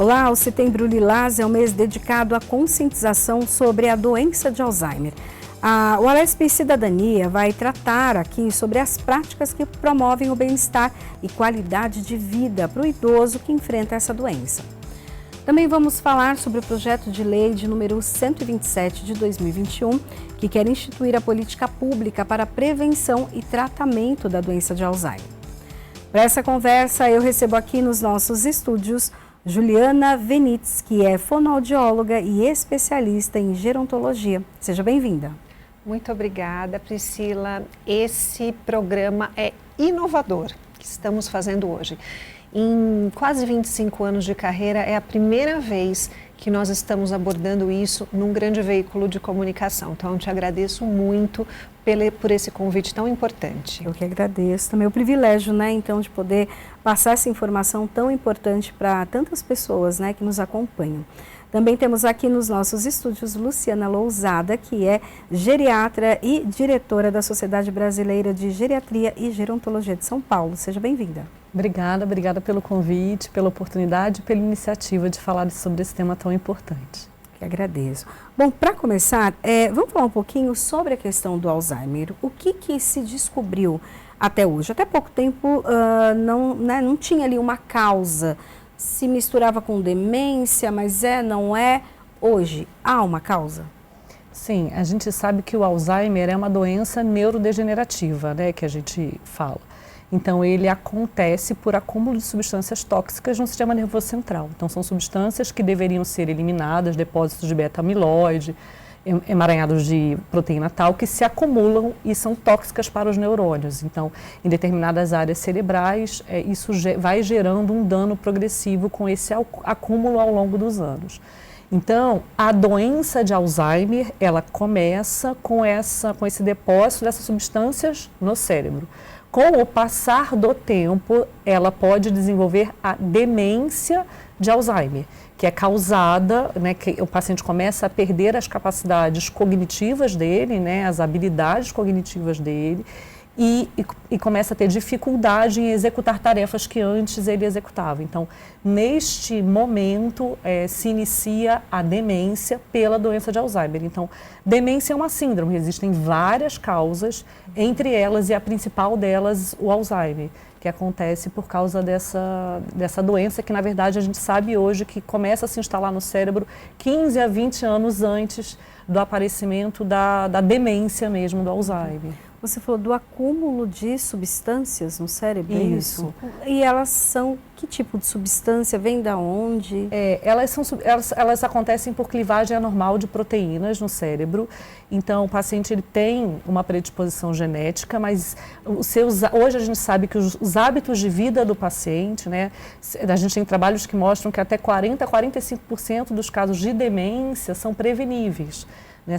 Olá, o Setembro Lilás é um mês dedicado à conscientização sobre a doença de Alzheimer. O Alesp Cidadania vai tratar aqui sobre as práticas que promovem o bem-estar e qualidade de vida para o idoso que enfrenta essa doença. Também vamos falar sobre o projeto de lei de número 127 de 2021, que quer instituir a política pública para a prevenção e tratamento da doença de Alzheimer. Para essa conversa, eu recebo aqui nos nossos estúdios Juliana Venitz, que é fonoaudióloga e especialista em gerontologia. Seja bem-vinda. Muito obrigada, Priscila. Esse programa é inovador, que estamos fazendo hoje. Em quase 25 anos de carreira, é a primeira vez que nós estamos abordando isso num grande veículo de comunicação. Então, eu te agradeço muito por esse convite tão importante. Eu que agradeço. Também o privilégio, então, de poder passar essa informação tão importante para tantas pessoas, que nos acompanham. Também temos aqui nos nossos estúdios Luciana Lousada, que é geriatra e diretora da Sociedade Brasileira de Geriatria e Gerontologia de São Paulo. Seja bem-vinda. Obrigada pelo convite, pela oportunidade e pela iniciativa de falar sobre esse tema tão importante. Que agradeço. Bom, para começar, vamos falar um pouquinho sobre a questão do Alzheimer. O que se descobriu até hoje? Até pouco tempo não tinha ali uma causa. Se misturava com demência, mas não é. Hoje, há uma causa? Sim, a gente sabe que o Alzheimer é uma doença neurodegenerativa, que a gente fala. Então, ele acontece por acúmulo de substâncias tóxicas no sistema nervoso central. Então, são substâncias que deveriam ser eliminadas, depósitos de beta-amiloide, emaranhados de proteína tal, que se acumulam e são tóxicas para os neurônios. Então, em determinadas áreas cerebrais, isso vai gerando um dano progressivo com esse acúmulo ao longo dos anos. Então, a doença de Alzheimer, ela começa com esse depósito dessas substâncias no cérebro. Com o passar do tempo, ela pode desenvolver a demência de Alzheimer, que é causada, que o paciente começa a perder as capacidades cognitivas dele, as habilidades cognitivas dele, e começa a ter dificuldade em executar tarefas que antes ele executava. Então, neste momento, se inicia a demência pela doença de Alzheimer. Então, demência é uma síndrome, existem várias causas, entre elas e a principal delas, o Alzheimer, que acontece por causa dessa doença que, na verdade, a gente sabe hoje que começa a se instalar no cérebro 15 a 20 anos antes do aparecimento da demência mesmo, do Alzheimer. Você falou do acúmulo de substâncias no cérebro, é isso? E elas são, que tipo de substância? Vem da onde? Elas acontecem por clivagem anormal de proteínas no cérebro. Então, o paciente ele tem uma predisposição genética, mas hoje a gente sabe que os hábitos de vida do paciente, a gente tem trabalhos que mostram que até 40% a 45% dos casos de demência são preveníveis.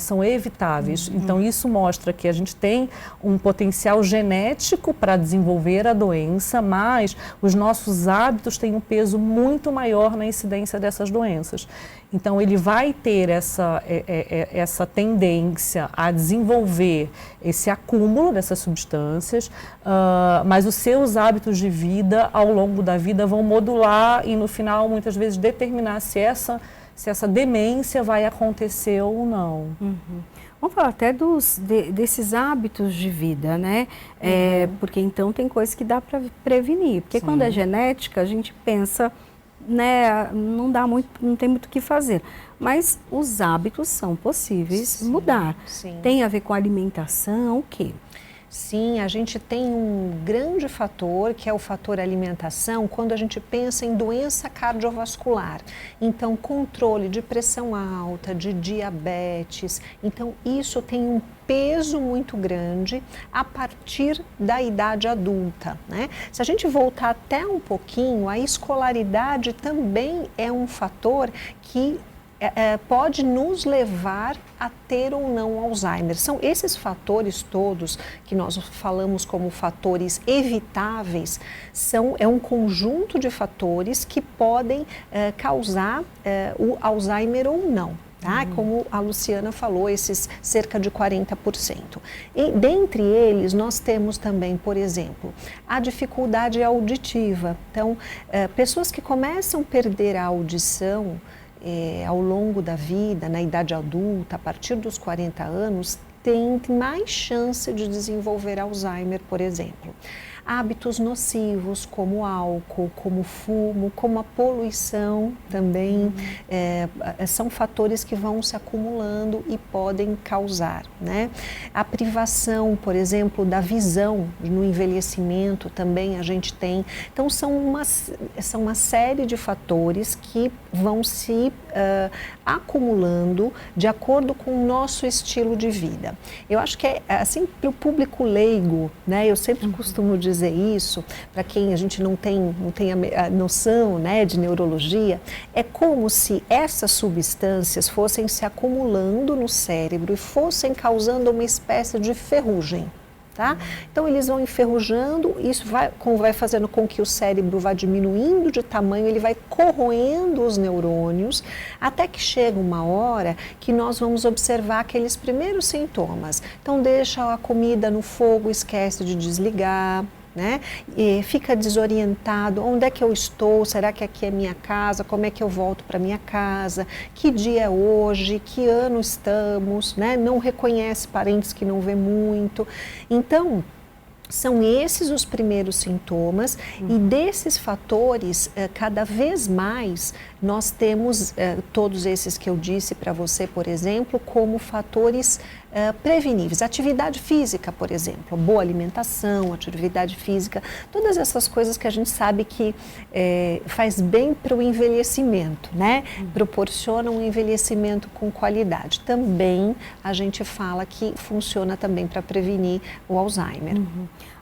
São evitáveis. Então, isso mostra que a gente tem um potencial genético para desenvolver a doença, mas os nossos hábitos têm um peso muito maior na incidência dessas doenças. Então, ele vai ter essa tendência a desenvolver esse acúmulo dessas substâncias, mas os seus hábitos de vida, ao longo da vida, vão modular e, no final, muitas vezes, determinar se essa demência vai acontecer ou não. Vamos falar até desses hábitos de vida, porque então tem coisas que dá para prevenir. Porque quando é genética, a gente pensa, não tem muito o que fazer. Mas os hábitos são possíveis mudar. Sim. Tem a ver com alimentação, o quê? Sim, a gente tem um grande fator, que é o fator alimentação, quando a gente pensa em doença cardiovascular. Então, controle de pressão alta, de diabetes. Então, isso tem um peso muito grande a partir da idade adulta, Se a gente voltar até um pouquinho, a escolaridade também é um fator que pode nos levar a ter ou não Alzheimer. São esses fatores todos que nós falamos como fatores evitáveis, é um conjunto de fatores que podem causar o Alzheimer ou não. Tá? Como a Luciana falou, esses cerca de 40%. E dentre eles, nós temos também, por exemplo, a dificuldade auditiva. Então, pessoas que começam a perder a audição ao longo da vida, na idade adulta, a partir dos 40 anos, têm mais chance de desenvolver Alzheimer, por exemplo. Hábitos nocivos como álcool, como fumo, como a poluição também, são fatores que vão se acumulando e podem causar, né? A privação, por exemplo, da visão no envelhecimento também a gente tem. Então são uma série de fatores que vão se acumulando de acordo com o nosso estilo de vida. Eu acho que assim, para o público leigo, né? Eu sempre costumo dizer isso, para quem a gente não tem a noção, né, de neurologia, é como se essas substâncias fossem se acumulando no cérebro e fossem causando uma espécie de ferrugem. Tá? Então eles vão enferrujando, isso vai fazendo com que o cérebro vá diminuindo de tamanho, ele vai corroendo os neurônios, até que chega uma hora que nós vamos observar aqueles primeiros sintomas. Então deixa a comida no fogo, esquece de desligar, né? E fica desorientado, onde é que eu estou, será que aqui é minha casa, como é que eu volto para minha casa, que dia é hoje, que ano estamos, né? Não reconhece parentes que não vê muito. Então, são esses os primeiros sintomas e desses fatores, cada vez mais, nós temos todos esses que eu disse para você, por exemplo, como fatores preveníveis. Atividade física, por exemplo, boa alimentação, atividade física, todas essas coisas que a gente sabe que faz bem para o envelhecimento, né? Proporciona um envelhecimento com qualidade. Também a gente fala que funciona também para prevenir o Alzheimer.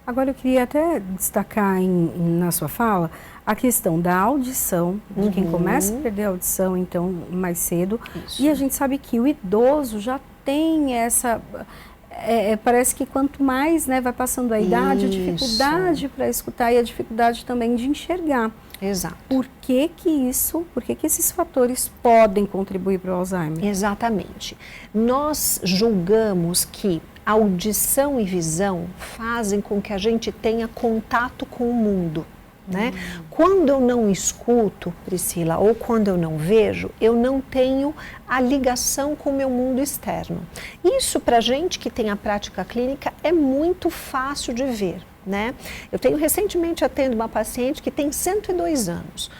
Agora eu queria até destacar na sua fala a questão da audição, de quem começa a perder a audição então mais cedo. Isso. E a gente sabe que o idoso já tem essa... parece que quanto mais, né, vai passando a idade, a dificuldade para escutar e a dificuldade também de enxergar. Exato. Por que esses fatores podem contribuir para o Alzheimer? Exatamente. Nós julgamos que audição e visão fazem com que a gente tenha contato com o mundo, né? Quando eu não escuto, Priscila, ou quando eu não vejo, eu não tenho a ligação com o meu mundo externo. Isso, para gente que tem a prática clínica, é muito fácil de ver, né? Eu tenho recentemente atendo uma paciente que tem 102 anos.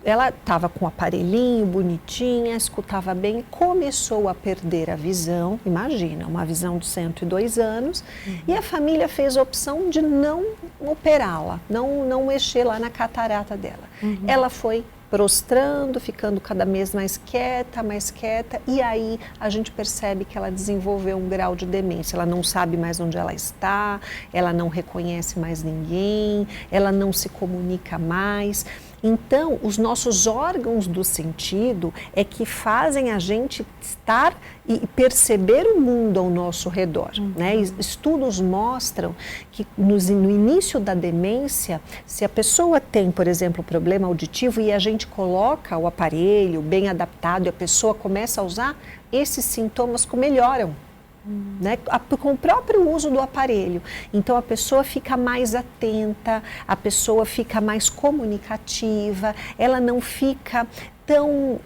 Ela estava com um aparelhinho, bonitinha, escutava bem, começou a perder a visão, imagina, uma visão de 102 anos, e a família fez a opção de não operá-la, não mexer lá na catarata dela. Ela foi prostrando, ficando cada vez mais quieta, e aí a gente percebe que ela desenvolveu um grau de demência. Ela não sabe mais onde ela está, ela não reconhece mais ninguém, ela não se comunica mais. Então, os nossos órgãos do sentido é que fazem a gente estar e perceber o mundo ao nosso redor, né? Estudos mostram que no início da demência, se a pessoa tem, por exemplo, problema auditivo e a gente coloca o aparelho bem adaptado e a pessoa começa a usar, esses sintomas melhoram. Né, com o próprio uso do aparelho. Então a pessoa fica mais atenta, a pessoa fica mais comunicativa, ela não fica tão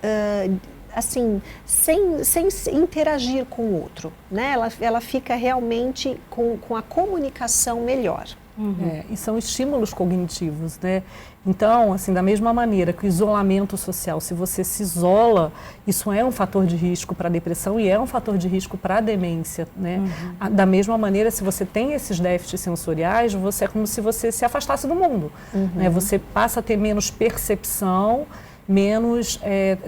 assim, sem interagir com o outro, né? Ela fica realmente com a comunicação melhor. E são estímulos cognitivos, né? Então, assim, da mesma maneira que o isolamento social, se você se isola, isso é um fator de risco para a depressão e é um fator de risco para a demência, né? Da mesma maneira, se você tem esses déficits sensoriais, é como se você se afastasse do mundo, né? Você passa a ter menos percepção, menos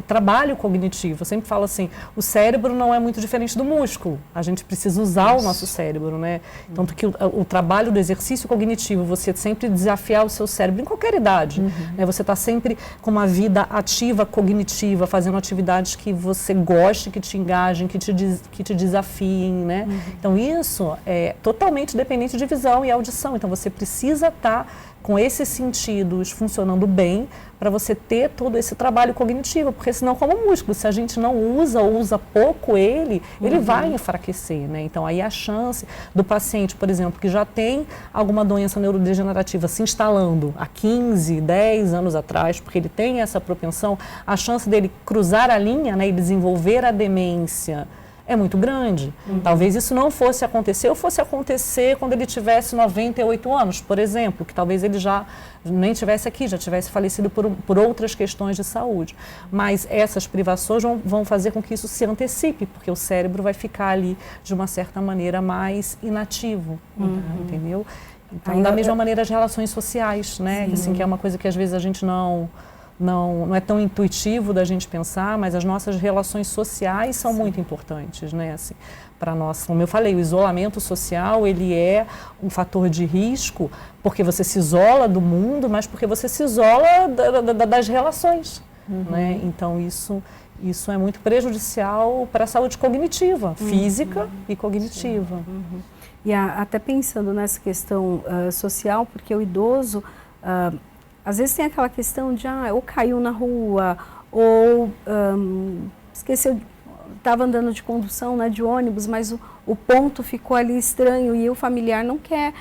trabalho cognitivo. Eu sempre falo assim, o cérebro não é muito diferente do músculo. A gente precisa usar o nosso cérebro, né? Tanto que o trabalho do exercício cognitivo, você sempre desafiar o seu cérebro em qualquer idade, né? Você está sempre com uma vida ativa, cognitiva, fazendo atividades que você goste, que te engajem, que te desafiem, né? Então isso é totalmente dependente de visão e audição. Então você precisa estar com esses sentidos funcionando bem, para você ter todo esse trabalho cognitivo, porque senão, como músculo, se a gente não usa ou usa pouco ele vai enfraquecer, né? Então, aí a chance do paciente, por exemplo, que já tem alguma doença neurodegenerativa se instalando há 15, 10 anos atrás, porque ele tem essa propensão, a chance dele cruzar a linha, né, e desenvolver a demência é muito grande. Talvez isso não fosse acontecer, ou fosse acontecer quando ele tivesse 98 anos, por exemplo, que talvez ele já nem tivesse aqui, já tivesse falecido por outras questões de saúde. Mas essas privações vão fazer com que isso se antecipe, porque o cérebro vai ficar ali, de uma certa maneira, mais inativo, entendeu? Então, da mesma maneira, as relações sociais, né? Assim, que é uma coisa que às vezes a gente não é tão intuitivo da gente pensar, mas as nossas relações sociais são muito importantes, né? Assim, para nós, como eu falei, o isolamento social, ele é um fator de risco, porque você se isola do mundo, mas porque você se isola das relações, né? Então, isso é muito prejudicial para a saúde cognitiva, física e cognitiva. E até pensando nessa questão social, porque o idoso... às vezes tem aquela questão de, ou caiu na rua, ou esqueceu, estava andando de condução, né, de ônibus, mas o ponto ficou ali estranho e o familiar não quer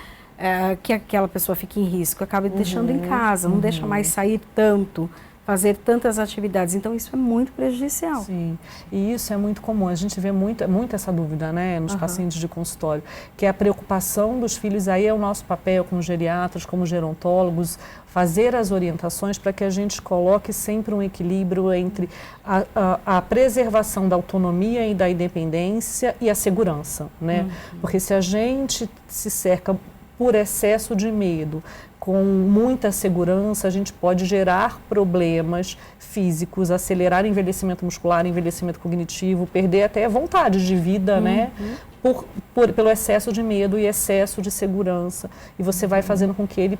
que aquela pessoa fique em risco, acaba deixando em casa, não deixa mais sair tanto, fazer tantas atividades. Então, isso é muito prejudicial. Sim, e isso é muito comum. A gente vê muito essa dúvida, né, nos pacientes de consultório, que é a preocupação dos filhos. Aí é o nosso papel como geriatras, como gerontólogos, fazer as orientações para que a gente coloque sempre um equilíbrio entre a preservação da autonomia e da independência e a segurança, né? Porque se a gente se cerca por excesso de medo, com muita segurança, a gente pode gerar problemas físicos, acelerar envelhecimento muscular, envelhecimento cognitivo, perder até vontade de vida, né? Pelo excesso de medo e excesso de segurança. E você vai fazendo com que ele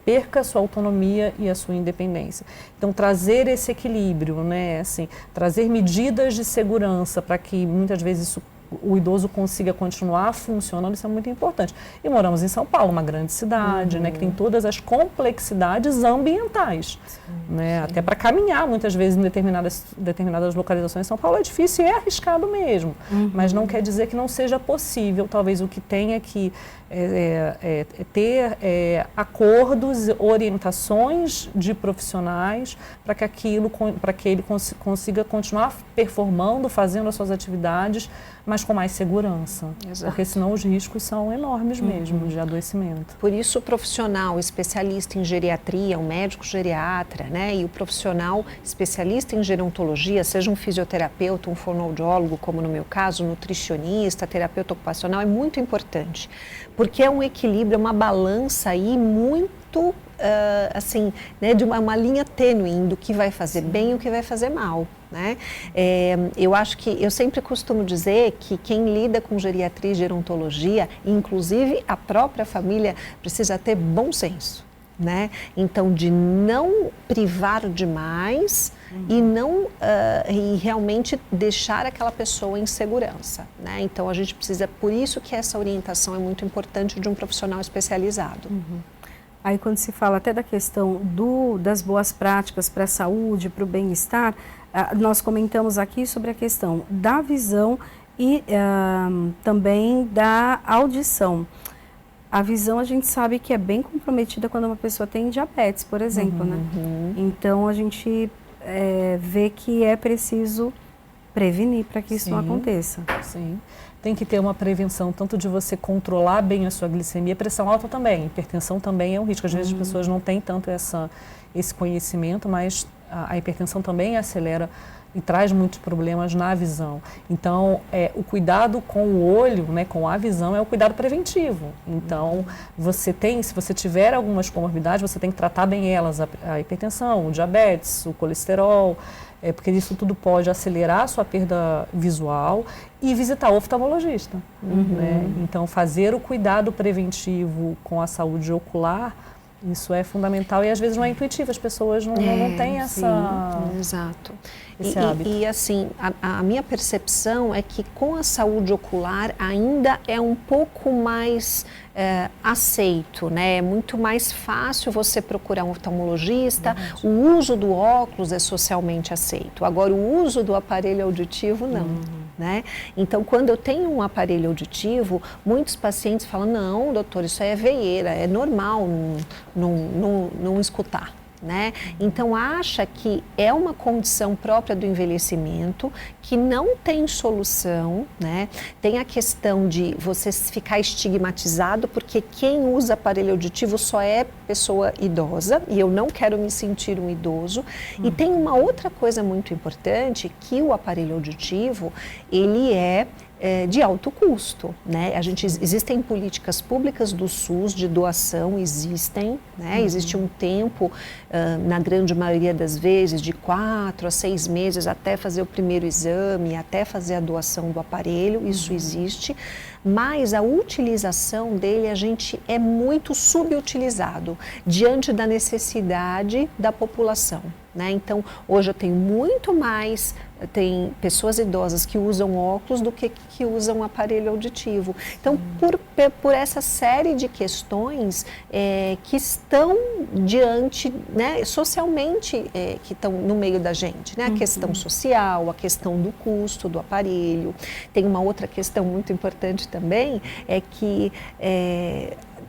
perca a sua autonomia e a sua independência. Então, trazer esse equilíbrio, né? Assim, trazer medidas de segurança para que muitas vezes o idoso consiga continuar funcionando, isso é muito importante. E moramos em São Paulo, uma grande cidade, né, que tem todas as complexidades ambientais, né, até para caminhar muitas vezes em determinadas localizações. São Paulo é difícil e é arriscado mesmo, mas não quer dizer que não seja possível. Talvez o que tenha que ter acordos, orientações de profissionais para que ele consiga continuar performando, fazendo as suas atividades, mas com mais segurança. Exato. Porque senão os riscos são enormes mesmo de adoecimento. Por isso o profissional especialista em geriatria, o médico geriatra, né, e o profissional especialista em gerontologia, seja um fisioterapeuta, um fonoaudiólogo, como no meu caso, nutricionista, terapeuta ocupacional, é muito importante. Porque é um equilíbrio, é uma balança aí muito, assim, né, de uma linha tênue do que vai fazer bem e o que vai fazer mal, né? Eu acho que, eu sempre costumo dizer que quem lida com geriatria e gerontologia, inclusive a própria família, precisa ter bom senso, né? Então, de não privar demais e não e realmente deixar aquela pessoa em segurança, né? Então, a gente precisa, por isso que essa orientação é muito importante de um profissional especializado. Aí, quando se fala até da questão das boas práticas para a saúde, para o bem-estar, nós comentamos aqui sobre a questão da visão e também da audição. A visão a gente sabe que é bem comprometida quando uma pessoa tem diabetes, por exemplo, né? Então a gente vê que é preciso prevenir para que isso não aconteça. Sim, tem que ter uma prevenção tanto de você controlar bem a sua glicemia, pressão alta também, hipertensão também é um risco. Às vezes as pessoas não têm tanto esse conhecimento, mas a hipertensão também acelera e traz muitos problemas na visão. Então, o cuidado com o olho, né, com a visão, é o cuidado preventivo. Então, se você tiver algumas comorbidades, você tem que tratar bem elas, a hipertensão, o diabetes, o colesterol, porque isso tudo pode acelerar a sua perda visual e visitar o oftalmologista. Né? Então, fazer o cuidado preventivo com a saúde ocular Isso é fundamental e às vezes não é intuitivo, as pessoas não têm essa... Sim, exato. Esse hábito. E assim, a minha percepção é que com a saúde ocular ainda é um pouco mais aceito, né? É muito mais fácil você procurar um oftalmologista, o uso do óculos é socialmente aceito. Agora, o uso do aparelho auditivo, não. Né? Então, quando eu tenho um aparelho auditivo, muitos pacientes falam, não, doutor, isso aí é veieira, é normal não escutar. Né? Então, acha que é uma condição própria do envelhecimento, que não tem solução, né? Tem a questão de você ficar estigmatizado, porque quem usa aparelho auditivo só é pessoa idosa, e eu não quero me sentir um idoso. E tem uma outra coisa muito importante, que o aparelho auditivo, ele é de alto custo, né? Existem políticas públicas do SUS de doação, né? Existe um tempo, na grande maioria das vezes, de 4 a 6 meses até fazer o primeiro exame, até fazer a doação do aparelho, isso existe, mas a utilização dele, é muito subutilizado diante da necessidade da população. Né? Então, hoje eu tenho muito mais, tem pessoas idosas que usam óculos do que usam aparelho auditivo. Então, por essa série de questões que estão diante, né, socialmente, que estão no meio da gente, né? A questão social, a questão do custo do aparelho. Tem uma outra questão muito importante também, é que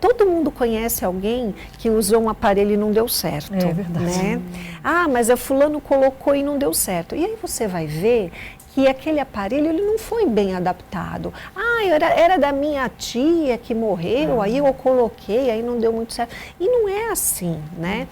todo mundo conhece alguém que usou um aparelho e não deu certo. É verdade. Né? Ah, mas a fulano colocou e não deu certo. E aí você vai ver que aquele aparelho ele não foi bem adaptado. Ah, era da minha tia que morreu, aí eu coloquei, aí não deu muito certo. E não é assim, né?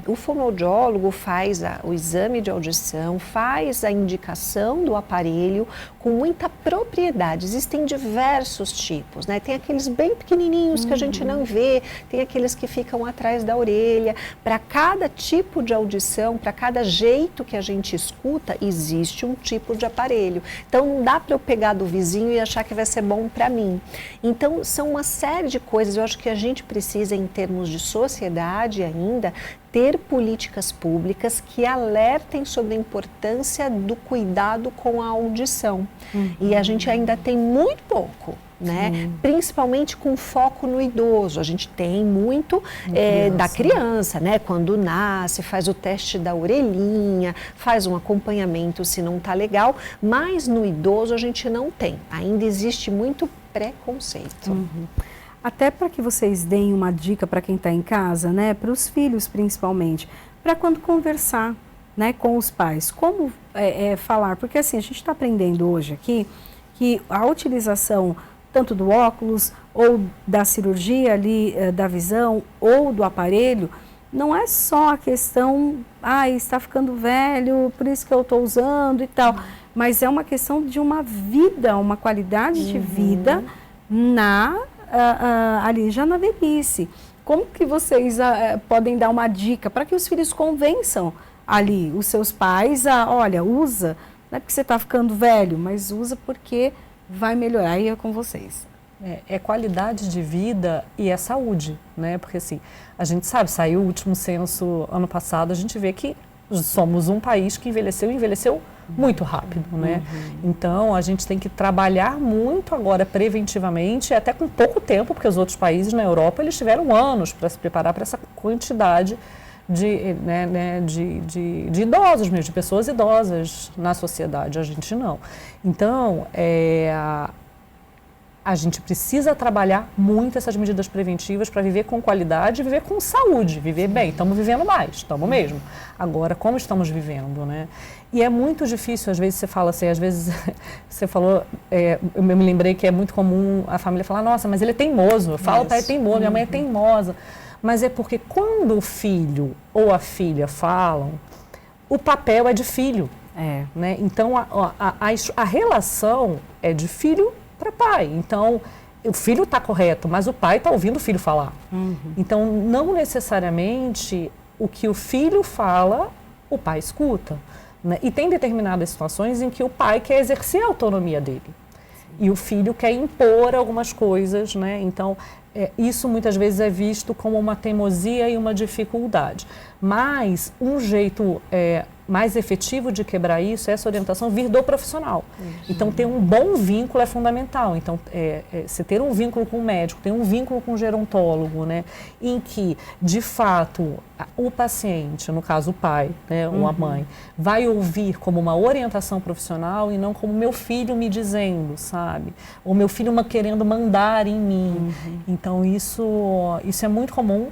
O fonoaudiólogo faz o exame de audição, faz a indicação do aparelho com muita propriedade. Existem diversos tipos, né? Tem aqueles bem pequenininhos que a gente não vê, tem aqueles que ficam atrás da orelha. Para cada tipo de audição, para cada jeito que a gente escuta, existe um tipo de aparelho. Então, não dá para eu pegar do vizinho e achar que vai ser bom para mim. Então, são uma série de coisas. Eu acho que a gente precisa, em termos de sociedade ainda, ter políticas públicas que alertem sobre a importância do cuidado com a audição. E a gente ainda tem muito pouco. Né? Principalmente com foco no idoso. A gente tem muito da criança, né? Quando nasce, faz o teste da orelhinha, faz um acompanhamento se não está legal, mas no idoso a gente não tem. Ainda existe muito preconceito. Até para que vocês deem uma dica para quem está em casa, né? Para os filhos principalmente, para quando conversar, né, com os pais, como falar, porque assim, a gente está aprendendo hoje aqui que a utilização tanto do óculos ou da cirurgia ali, da visão ou do aparelho, não é só a questão, está ficando velho, por isso que eu estou usando e tal, mas é uma questão de uma vida, uma qualidade de vida ali já na velhice. Como que vocês podem dar uma dica para que os filhos convençam ali os seus pais olha, usa, não é porque você está ficando velho, mas usa porque vai melhorar, e é com vocês. É qualidade de vida e é saúde, né? Porque assim, a gente sabe, saiu o último censo ano passado, a gente vê que somos um país que envelheceu muito rápido, né? Então, a gente tem que trabalhar muito agora preventivamente, até com pouco tempo, porque os outros países na Europa, eles tiveram anos para se preparar para essa quantidade de idosos mesmo, de pessoas idosas na sociedade, a gente não. Então, a gente precisa trabalhar muito essas medidas preventivas para viver com qualidade, viver com saúde, viver bem. Estamos vivendo mais, estamos mesmo. Agora, como estamos vivendo, né? E é muito difícil, às vezes você fala assim, às vezes você falou, eu me lembrei que é muito comum a família falar, nossa, mas ele é teimoso, eu falo para ele teimoso, minha mãe é teimosa. Mas é porque quando o filho ou a filha falam, o papel é de filho. Né? Então, a relação é de filho para pai. Então, o filho está correto, mas o pai está ouvindo o filho falar. Então, não necessariamente o que o filho fala, o pai escuta. Né? E tem determinadas situações em que o pai quer exercer a autonomia dele. E o filho quer impor algumas coisas, né? Então, isso muitas vezes é visto como uma teimosia e uma dificuldade. Mas um jeito mais efetivo de quebrar isso é essa orientação vir do profissional. Então, ter um bom vínculo é fundamental. Então, você ter um vínculo com o médico, ter um vínculo com o gerontólogo, né, em que, de fato, o paciente, no caso o pai, né, ou a mãe, vai ouvir como uma orientação profissional e não como meu filho me dizendo, sabe? Ou meu filho querendo mandar em mim. Então, isso é muito comum.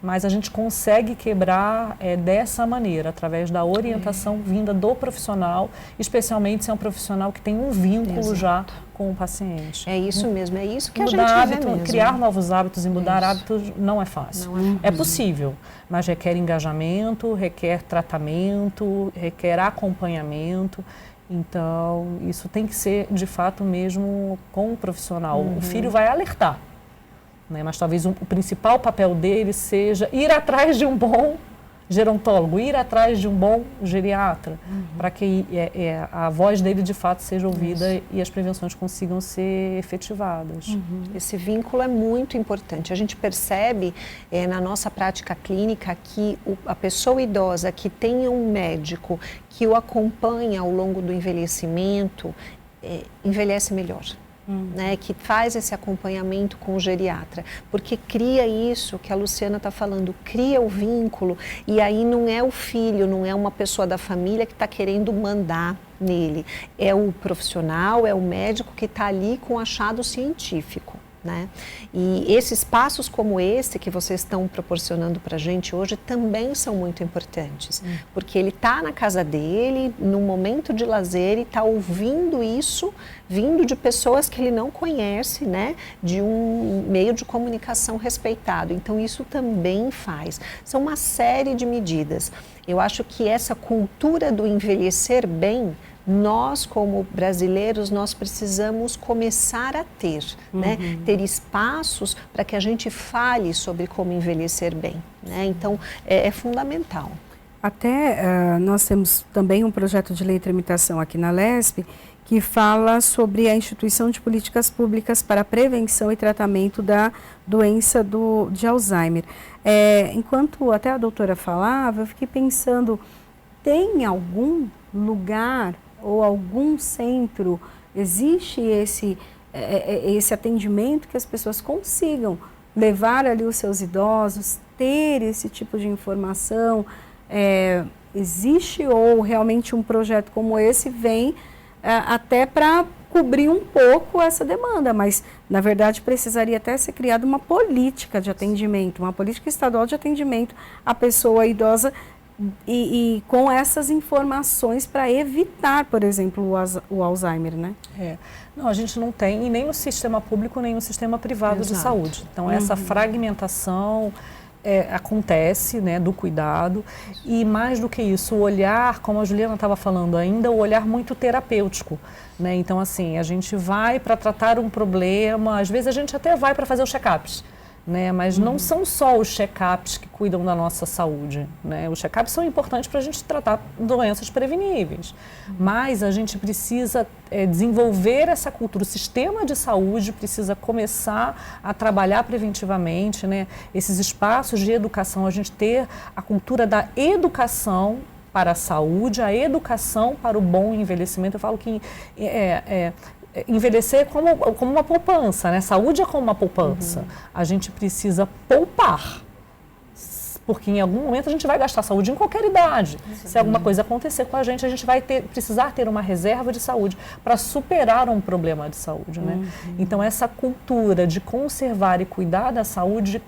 Mas a gente consegue quebrar dessa maneira, através da orientação vinda do profissional, especialmente se é um profissional que tem um vínculo já com o paciente. É isso mesmo, é isso que mudar a gente hábito, vê mesmo. Criar novos hábitos e mudar hábitos não é fácil. Não é possível, mas requer engajamento, requer tratamento, requer acompanhamento. Então, isso tem que ser, de fato, mesmo com o profissional. O filho vai alertar. Né, mas talvez o principal papel dele seja ir atrás de um bom gerontólogo, ir atrás de um bom geriatra, para que a voz dele de fato seja ouvida e as prevenções consigam ser efetivadas. Esse vínculo é muito importante. A gente percebe na nossa prática clínica que a pessoa idosa que tem um médico que o acompanha ao longo do envelhecimento, envelhece melhor. Né, que faz esse acompanhamento com o geriatra, porque cria isso que a Luciana está falando, cria o vínculo, e aí não é o filho, não é uma pessoa da família que está querendo mandar nele, é o profissional, é o médico que está ali com achado científico. Né? E esses passos como esse que vocês estão proporcionando para a gente hoje também são muito importantes, porque ele está na casa dele, num momento de lazer, e está ouvindo isso vindo de pessoas que ele não conhece, né? De um meio de comunicação respeitado. Então isso também faz. São uma série de medidas. Eu acho que essa cultura do envelhecer bem, nós como brasileiros, nós precisamos começar a ter, né? Ter espaços para que a gente fale sobre como envelhecer bem, né? Então, é fundamental. Até nós temos também um projeto de lei de tramitação aqui na LESP que fala sobre a instituição de políticas públicas para a prevenção e tratamento da doença de Alzheimer. Enquanto até a doutora falava, eu fiquei pensando, tem algum lugar ou algum centro, existe esse atendimento que as pessoas consigam levar ali os seus idosos, ter esse tipo de informação? Existe ou realmente um projeto como esse vem até para cobrir um pouco essa demanda, mas na verdade precisaria até ser criada uma política de atendimento, uma política estadual de atendimento à pessoa idosa e com essas informações para evitar, por exemplo, o Alzheimer, né? Não, a gente não tem, e nem no sistema público, nem no sistema privado de saúde. Então, essa fragmentação acontece, né, do cuidado, e mais do que isso, o olhar, como a Juliana estava falando ainda, o olhar muito terapêutico, né? Então, assim, a gente vai para tratar um problema, às vezes a gente até vai para fazer os check-ups, né? Mas não são só os check-ups que cuidam da nossa saúde, né? Os check-ups são importantes para a gente tratar doenças preveníveis, mas a gente precisa desenvolver essa cultura. O sistema de saúde precisa começar a trabalhar preventivamente, né? Esses espaços de educação, a gente ter a cultura da educação para a saúde, a educação para o bom envelhecimento. Eu falo que envelhecer como uma poupança, né? Saúde é como uma poupança. A gente precisa poupar, porque em algum momento a gente vai gastar saúde em qualquer idade. Se alguma coisa acontecer com a gente vai precisar ter uma reserva de saúde para superar um problema de saúde, né? Então, essa cultura de conservar e cuidar da saúde,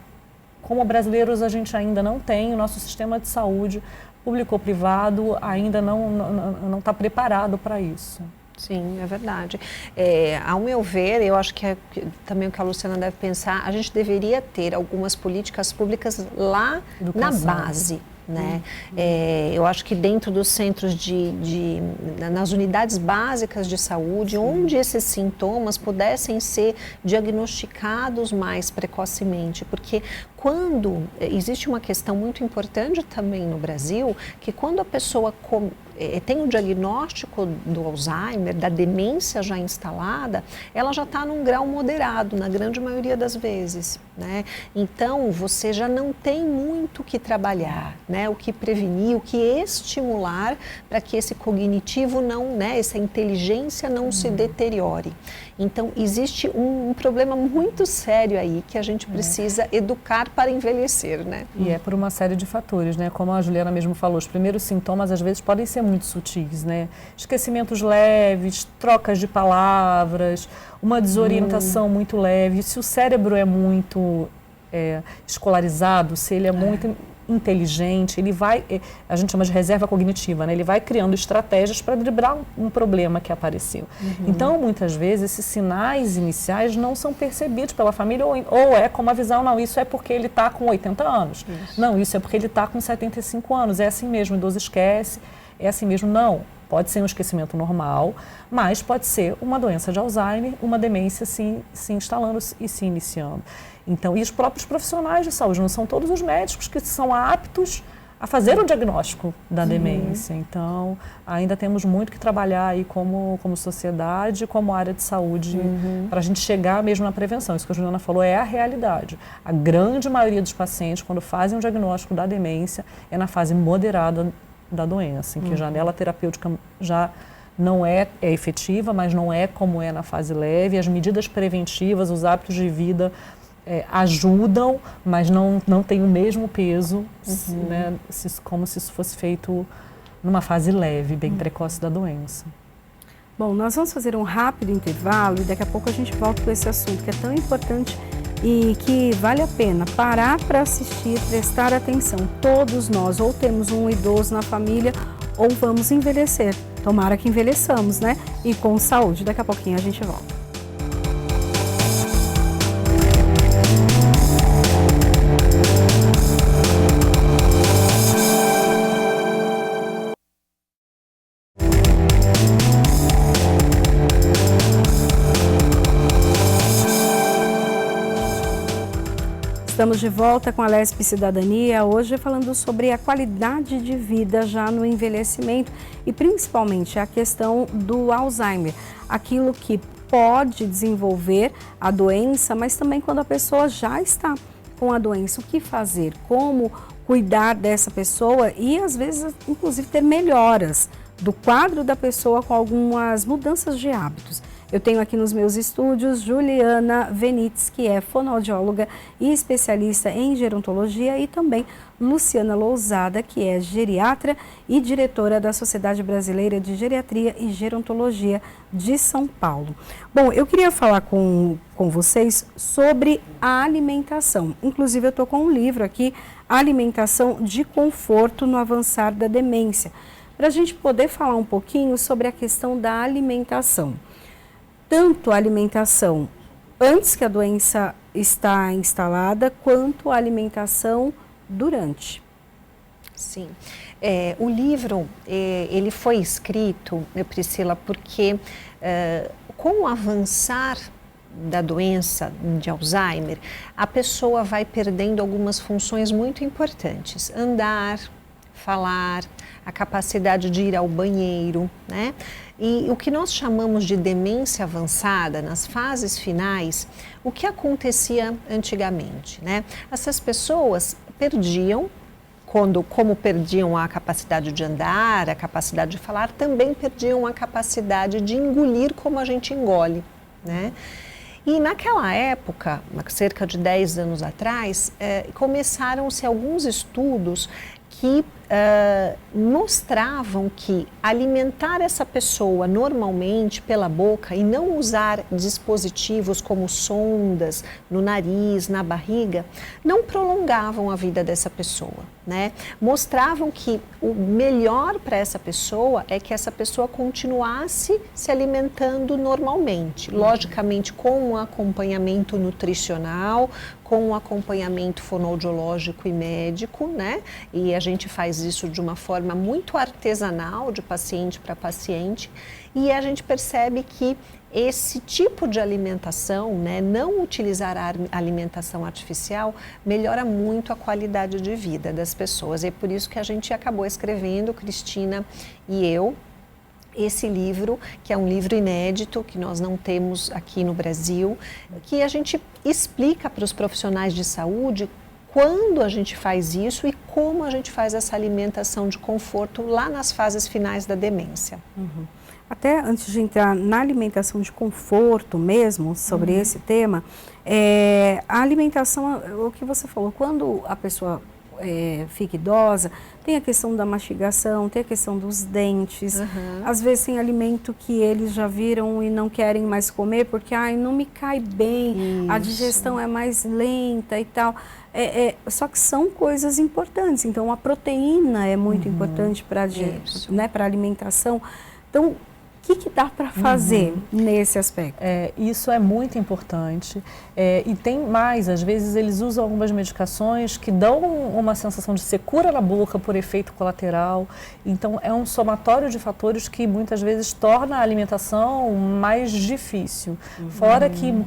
como brasileiros, a gente ainda não tem. O nosso sistema de saúde, público ou privado, ainda não está preparado para isso. Sim, é verdade. Ao meu ver, eu acho que também o que a Luciana deve pensar, a gente deveria ter algumas políticas públicas lá na base. Né? Eu acho que dentro dos centros nas unidades básicas de saúde, onde esses sintomas pudessem ser diagnosticados mais precocemente, porque quando existe uma questão muito importante também no Brasil, que quando a pessoa tem o diagnóstico do Alzheimer, da demência já instalada, ela já está num grau moderado, na grande maioria das vezes. né? Então, você já não tem muito o que trabalhar, né? O que prevenir, o que estimular para que esse cognitivo não, né? Essa inteligência não se deteriore. Então, existe um problema muito sério aí que a gente precisa educar para envelhecer, né? E é por uma série de fatores, né? Como a Juliana mesmo falou, os primeiros sintomas às vezes podem ser muito sutis, né? Esquecimentos leves, trocas de palavras, uma desorientação muito leve. Se o cérebro é muito escolarizado, se ele é muito inteligente, ele vai, a gente chama de reserva cognitiva, né? Ele vai criando estratégias para driblar um problema que apareceu. Então, muitas vezes, esses sinais iniciais não são percebidos pela família, ou é como a visão, não, isso é porque ele está com 80 anos. Isso. Não, isso é porque ele está com 75 anos. É assim mesmo, o idoso esquece, é assim mesmo. Não, pode ser um esquecimento normal, mas pode ser uma doença de Alzheimer, uma demência se instalando e se iniciando. Então, e os próprios profissionais de saúde, não são todos os médicos que são aptos a fazer o diagnóstico da demência. Então, ainda temos muito que trabalhar aí como sociedade, como área de saúde, para a gente chegar mesmo na prevenção. Isso que a Juliana falou é a realidade. A grande maioria dos pacientes, quando fazem o diagnóstico da demência, é na fase moderada da doença, em que a janela terapêutica já não é efetiva, mas não é como é na fase leve. As medidas preventivas, os hábitos de vida ajudam, mas não tem o mesmo peso, né, como se isso fosse feito numa fase leve, bem precoce da doença. Bom, nós vamos fazer um rápido intervalo e daqui a pouco a gente volta com esse assunto que é tão importante e que vale a pena parar para assistir, prestar atenção. Todos nós ou temos um idoso na família ou vamos envelhecer. Tomara que envelheçamos, né? E com saúde. Daqui a pouquinho a gente volta. Estamos de volta com a Lespe Cidadania, hoje falando sobre a qualidade de vida já no envelhecimento e principalmente a questão do Alzheimer, aquilo que pode desenvolver a doença, mas também quando a pessoa já está com a doença, o que fazer, como cuidar dessa pessoa e às vezes inclusive ter melhoras do quadro da pessoa com algumas mudanças de hábitos. Eu tenho aqui nos meus estúdios Juliana Venites, que é fonoaudióloga e especialista em gerontologia, e também Luciana Lousada, que é geriatra e diretora da Sociedade Brasileira de Geriatria e Gerontologia de São Paulo. Bom, eu queria falar com vocês sobre a alimentação. Inclusive, eu estou com um livro aqui, Alimentação de Conforto no Avançar da Demência, para a gente poder falar um pouquinho sobre a questão da alimentação. Tanto a alimentação antes que a doença está instalada, quanto a alimentação durante. Sim. O livro, ele foi escrito, Priscila, porque com o avançar da doença de Alzheimer, a pessoa vai perdendo algumas funções muito importantes. Andar, falar, a capacidade de ir ao banheiro, né? E o que nós chamamos de demência avançada, nas fases finais, o que acontecia antigamente, né? Essas pessoas perdiam, como perdiam a capacidade de andar, a capacidade de falar, também perdiam a capacidade de engolir como a gente engole, né? E naquela época, cerca de 10 anos atrás, começaram-se alguns estudos que mostravam que alimentar essa pessoa normalmente pela boca e não usar dispositivos como sondas no nariz, na barriga, não prolongavam a vida dessa pessoa, né? Mostravam que o melhor para essa pessoa é que essa pessoa continuasse se alimentando normalmente, logicamente com um acompanhamento nutricional, com um acompanhamento fonoaudiológico e médico, né? E a gente faz isso de uma forma muito artesanal, de paciente para paciente, e a gente percebe que esse tipo de alimentação, né, não utilizar a alimentação artificial, melhora muito a qualidade de vida das pessoas. E é por isso que a gente acabou escrevendo, Cristina e eu, esse livro, que é um livro inédito, que nós não temos aqui no Brasil, que a gente explica para os profissionais de saúde quando a gente faz isso e como a gente faz essa alimentação de conforto lá nas fases finais da demência. Até antes de entrar na alimentação de conforto mesmo, sobre esse tema, a alimentação, o que você falou, quando a pessoa fica idosa, tem a questão da mastigação, tem a questão dos dentes, às vezes tem alimento que eles já viram e não querem mais comer porque não me cai bem, a digestão é mais lenta e tal. Só que são coisas importantes, então a proteína é muito importante para a alimentação. Então, o que dá para fazer nesse aspecto? Isso é muito importante. E tem mais, às vezes eles usam algumas medicações que dão uma sensação de secura na boca por efeito colateral. Então é um somatório de fatores que muitas vezes torna a alimentação mais difícil. Fora que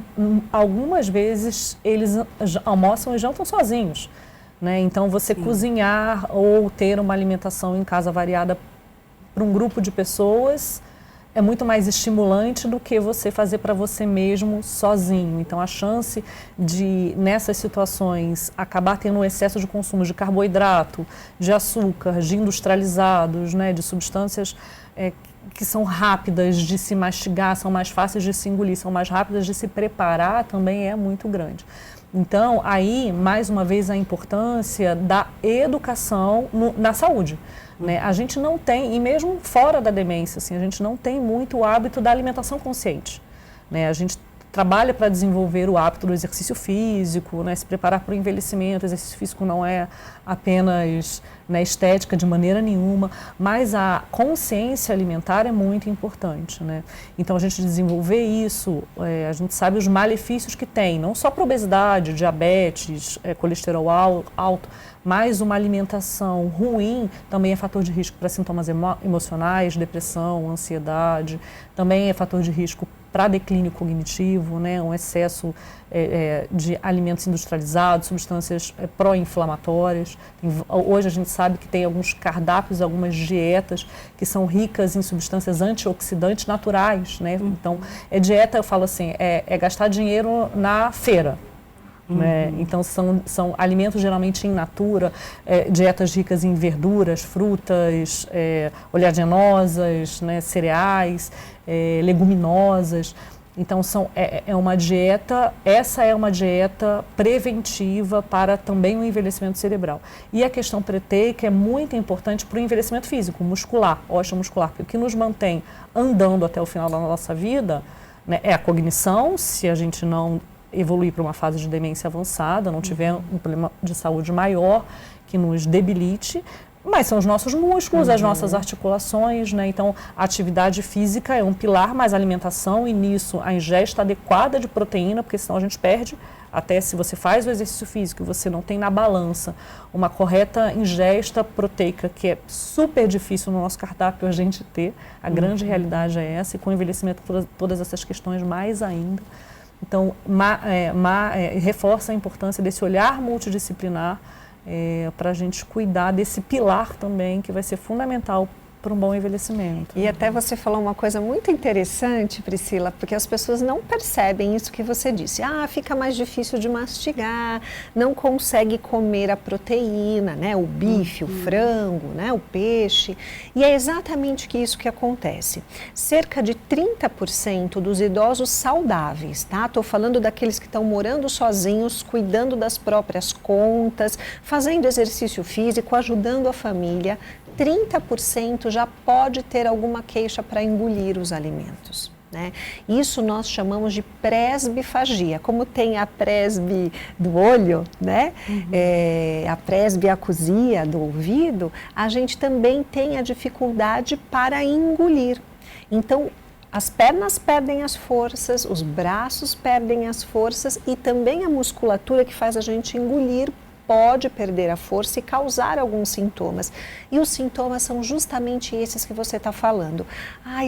algumas vezes eles almoçam e jantam sozinhos, né? Então você cozinhar ou ter uma alimentação em casa variada para um grupo de pessoas é muito mais estimulante do que você fazer para você mesmo sozinho. Então, a chance de, nessas situações, acabar tendo um excesso de consumo de carboidrato, de açúcar, de industrializados, né, de substâncias que são rápidas de se mastigar, são mais fáceis de se engolir, são mais rápidas de se preparar, também é muito grande. Então, aí, mais uma vez, a importância da educação na saúde. Né? A gente não tem, e mesmo fora da demência, assim, a gente não tem muito o hábito da alimentação consciente. Né? A gente trabalha para desenvolver o hábito do exercício físico, né? Se preparar para o envelhecimento. O exercício físico não é apenas, né, estética de maneira nenhuma, mas a consciência alimentar é muito importante. Né? Então, a gente desenvolver isso, a gente sabe os malefícios que tem, não só para obesidade, diabetes, colesterol alto, mas uma alimentação ruim também é fator de risco para sintomas emocionais, depressão, ansiedade, também é fator de risco para declínio cognitivo, né? Um excesso de alimentos industrializados, substâncias pró-inflamatórias. Hoje a gente sabe que tem alguns cardápios, algumas dietas que são ricas em substâncias antioxidantes naturais, né? Então, dieta, eu falo assim, é gastar dinheiro na feira. Né? Então, são alimentos geralmente in natura, dietas ricas em verduras, frutas, oleaginosas, né? Cereais, leguminosas. Então, uma dieta, essa é uma dieta preventiva para também o envelhecimento cerebral. E a questão proteica é muito importante para o envelhecimento físico, muscular, osteomuscular, porque o que nos mantém andando até o final da nossa vida, né, é a cognição, se a gente não evoluir para uma fase de demência avançada, não tiver um problema de saúde maior que nos debilite, mas são os nossos músculos, as nossas articulações, né? Então, a atividade física é um pilar, mas a alimentação, e nisso a ingesta adequada de proteína, porque senão a gente perde, até se você faz o exercício físico e você não tem na balança uma correta ingesta proteica, que é super difícil no nosso cardápio a gente ter, a grande realidade é essa, e com o envelhecimento todas essas questões mais ainda. Então, reforça a importância desse olhar multidisciplinar para a gente cuidar desse pilar também, que vai ser fundamental para um bom envelhecimento. E até você falou uma coisa muito interessante, Priscila, porque as pessoas não percebem isso que você disse. Fica mais difícil de mastigar, não consegue comer a proteína, né? O bife, o frango, né? O peixe. E é exatamente isso que acontece. Cerca de 30% dos idosos saudáveis, tá? Estou falando daqueles que estão morando sozinhos, cuidando das próprias contas, fazendo exercício físico, ajudando a família, 30% já pode ter alguma queixa para engolir os alimentos. Né? Isso nós chamamos de presbifagia. Como tem a presbi do olho, né? A presbiacusia do ouvido, a gente também tem a dificuldade para engolir. Então, as pernas perdem as forças, os braços perdem as forças e também a musculatura que faz a gente engolir pode perder a força e causar alguns sintomas. E os sintomas são justamente esses que você está falando.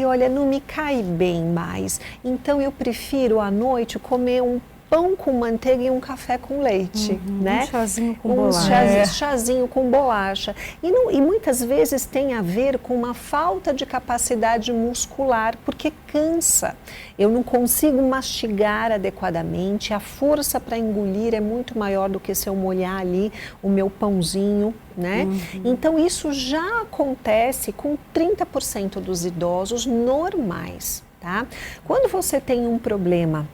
Olha, não me cai bem mais, então eu prefiro à noite comer um pão com manteiga e um café com leite, né? Um chazinho com bolacha. Chazinho com bolacha. E muitas vezes tem a ver com uma falta de capacidade muscular, porque cansa. Eu não consigo mastigar adequadamente, a força para engolir é muito maior do que se eu molhar ali o meu pãozinho, né? Então isso já acontece com 30% dos idosos normais, tá? Quando você tem um problema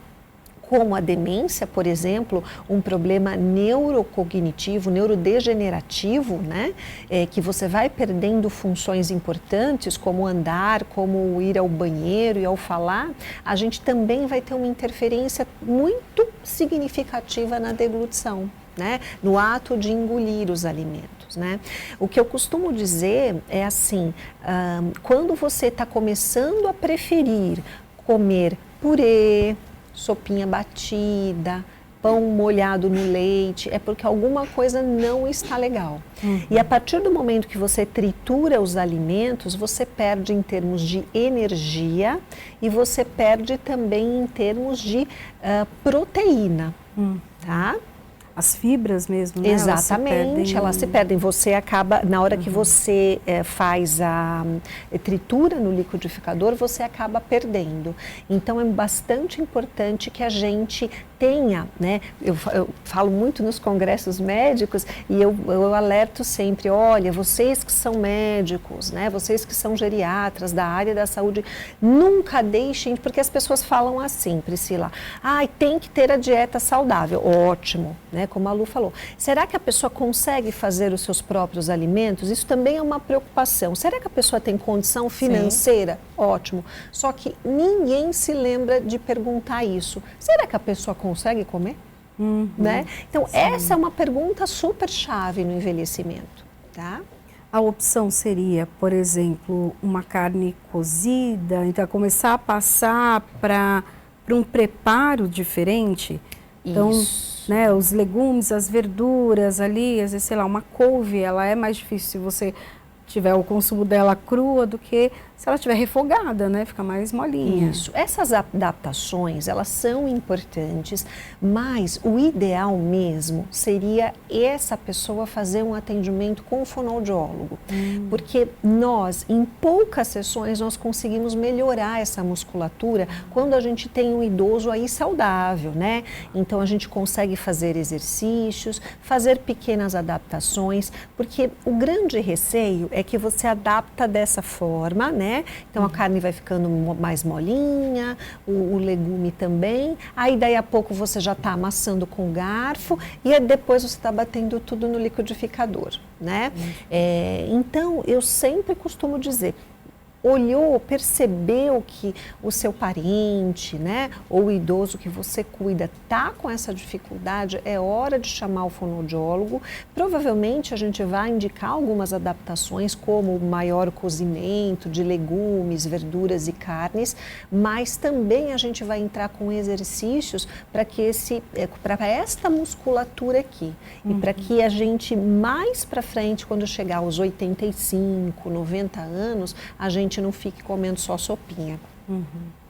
como a demência, por exemplo, um problema neurocognitivo, neurodegenerativo, né? Que você vai perdendo funções importantes, como andar, como ir ao banheiro e ao falar, a gente também vai ter uma interferência muito significativa na deglutição, né? No ato de engolir os alimentos, né? O que eu costumo dizer é assim, quando você está começando a preferir comer purê, sopinha batida, pão molhado no leite, é porque alguma coisa não está legal. E a partir do momento que você tritura os alimentos, você perde em termos de energia e você perde também em termos de proteína, tá? As fibras mesmo, né? Exatamente, elas se perdem. Você acaba, na hora que você faz a tritura no liquidificador, você acaba perdendo. Então é bastante importante que a gente tenha, né? Eu falo muito nos congressos médicos e eu alerto sempre, olha, vocês que são médicos, né? Vocês que são geriatras da área da saúde, nunca deixem, porque as pessoas falam assim, Priscila, tem que ter a dieta saudável. Ótimo, né? Como a Lu falou. Será que a pessoa consegue fazer os seus próprios alimentos? Isso também é uma preocupação. Será que a pessoa tem condição financeira? Sim. Ótimo. Só que ninguém se lembra de perguntar isso. Será que a pessoa consegue comer? Né? Então, essa é uma pergunta super chave no envelhecimento, tá? A opção seria, por exemplo, uma carne cozida, então começar a passar para um preparo diferente. Então, né, os legumes, as verduras ali, às vezes, sei lá, uma couve, ela é mais difícil se você tiver o consumo dela crua do que se ela estiver refogada, né? Fica mais molinha. Isso. Essas adaptações, elas são importantes, mas o ideal mesmo seria essa pessoa fazer um atendimento com o fonoaudiólogo. Porque nós, em poucas sessões, nós conseguimos melhorar essa musculatura quando a gente tem um idoso aí saudável, né? Então, a gente consegue fazer exercícios, fazer pequenas adaptações, porque o grande receio é que você adapta dessa forma, né? Então a carne vai ficando mais molinha, o legume também, aí daí a pouco você já está amassando com garfo e depois você está batendo tudo no liquidificador, né? Então eu sempre costumo dizer, olhou, percebeu que o seu parente, né, ou o idoso que você cuida está com essa dificuldade, é hora de chamar o fonoaudiólogo. Provavelmente a gente vai indicar algumas adaptações, como o maior cozimento de legumes, verduras e carnes, mas também a gente vai entrar com exercícios para que para esta musculatura aqui e para que a gente mais para frente, quando chegar aos 85, 90 anos, a gente não fique comendo só sopinha.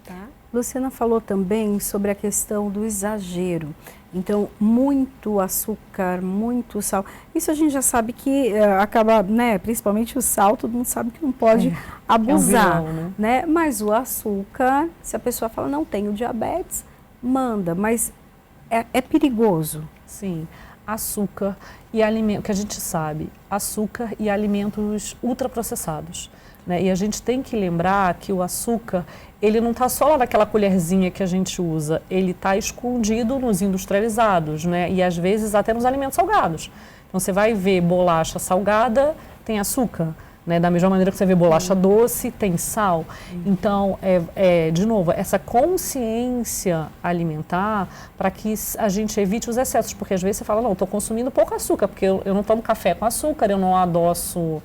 Tá? Luciana falou também sobre a questão do exagero. Então, muito açúcar, muito sal. Isso a gente já sabe que acaba, né? Principalmente o sal, todo mundo sabe que não pode abusar. É um vilão, né? Mas o açúcar, se a pessoa fala, não tenho diabetes, manda. Mas é perigoso. Sim. Açúcar e alimento, que a gente sabe, açúcar e alimentos ultraprocessados. Né? E a gente tem que lembrar que o açúcar, ele não está só lá naquela colherzinha que a gente usa, ele está escondido nos industrializados, né? E às vezes até nos alimentos salgados. Então você vai ver bolacha salgada, tem açúcar. Né? Da mesma maneira que você vê bolacha doce, tem sal. Então, de novo, essa consciência alimentar para que a gente evite os excessos. Porque às vezes você fala, não, estou consumindo pouco açúcar, porque eu não tomo café com açúcar, eu não adoço,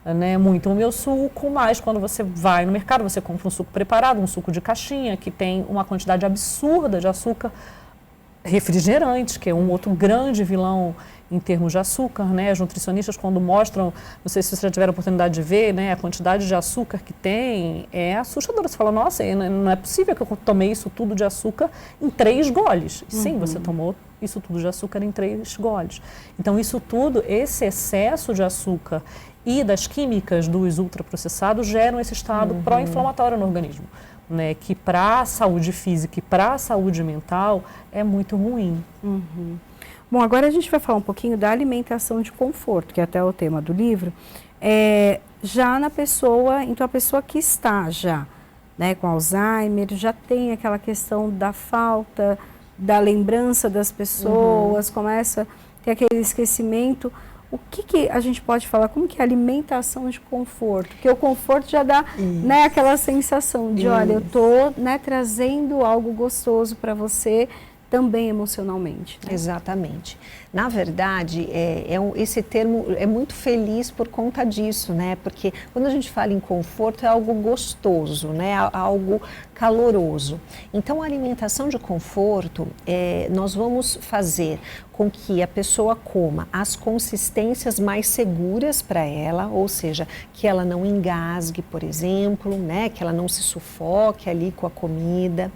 né, muito o meu suco, mas quando você vai no mercado, você compra um suco preparado, um suco de caixinha, que tem uma quantidade absurda de açúcar. refrigerantes, que é um outro grande vilão em termos de açúcar, né? Os nutricionistas, quando mostram, não sei se vocês já tiveram a oportunidade de ver, né? A quantidade de açúcar que tem é assustadora. Você fala, nossa, não é possível que eu tomei isso tudo de açúcar em 3 goles. Sim, você tomou isso tudo de açúcar em 3 goles. Então, isso tudo, esse excesso de açúcar e das químicas dos ultraprocessados geram esse estado pró-inflamatório no organismo, né? Que para a saúde física e para a saúde mental é muito ruim. Bom, agora a gente vai falar um pouquinho da alimentação de conforto, que é até o tema do livro, já na pessoa, então a pessoa que está já, né, com Alzheimer, já tem aquela questão da falta, da lembrança das pessoas, começa a ter aquele esquecimento. O que a gente pode falar? Como que é a alimentação de conforto? Porque o conforto já dá, né, aquela sensação de, olha, eu estou, né, trazendo algo gostoso para você, também emocionalmente. Né? Exatamente. Na verdade, esse termo é muito feliz por conta disso, né? Porque quando a gente fala em conforto, é algo gostoso, né? Algo caloroso. Então, a alimentação de conforto, nós vamos fazer com que a pessoa coma as consistências mais seguras para ela, ou seja, que ela não engasgue, por exemplo, né? Que ela não se sufoque ali com a comida.